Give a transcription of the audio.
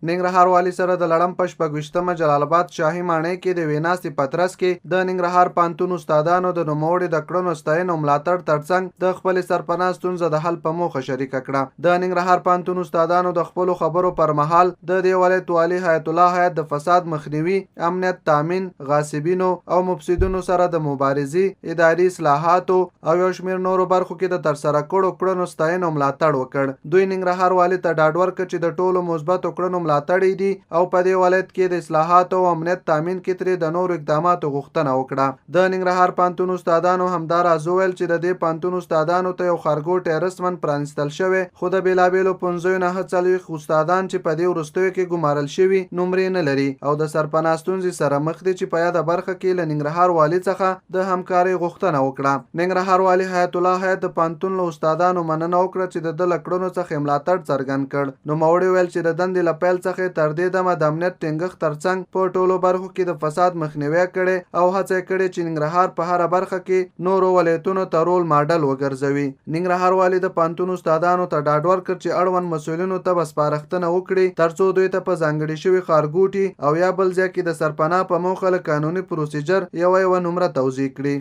ننګرهار والي سره د لړم په 26مه جلال آباد شاهي ماڼۍ کې د یوې ناستې په ترڅ کې د ننګرهار پوهنتون استادانو د نوموړي د کړنو ستاینه او ملاتړ ترڅنګ د خپلې سرپناه ستونزه د حل په موخه شریکه کړه. د ننګرهار پوهنتون استادانو د خپلو خبرو پر مهال د دې ولایت والي حیات الله حیات د فساد مخنیوي، امنیت تامین، غاصبینو او مفسدونو سره د مبارزې، اداري اصلاحاتو او یو شمېر نورو برخو کې د ترسره کړو کړنو ستاینه او ملاتړ وکړ. دوی ننګرهار والي ته ډاډ ورکړ چې د ټولو مثبتو کړنو ملاتړ دي او په دې ولایت کې د اصلاحاتو او امنیت تامین کې ترې د نورو اقداماتو غوښتنه وکړه. د ننګرهار پوهنتون استادانو همداراز وویل چې د دې پوهنتون استادانو ته یو خارګوټی رسماً پرانستل شوی، خو د بېلابېلو پوهنځیو نه 40 استادان چې په دې وروستیو کې ګمارل شوي نمرې نه لري او د سرپناه ستونزې سره مخ دي چې په یاده برخه کې له ننګرهار والي څخه د همکارۍ غوښتنه وکړه. ننګرهار والي حیات الله حیات د پوهنتون له استادانو مننه وکړه چې د ده له کړنو څخه ملاتړ څرګند کړ. نوموړي ویل چې د دندې له پیل څخه تر دې دمه د امنیت ټینګښت ترڅنګ په ټولو برخو کې د فساد مخنیوی کړی او هڅه یې کړې چې ننګرهار په هره برخه کې نورو ولایتونو ته رول ماډل وګرځوي. ننګرهار والي د پوهنتون استادانو ته ډاډ ورکړ چې اړوند مسؤلینو ته به سپارښتنه وکړي ترڅو دوی ته په ځانګړي شوي ښارګوټي او یا بل ځای کې د سرپناه په موخه له قانوني پروسیجر یوه نمره توضیح کړي.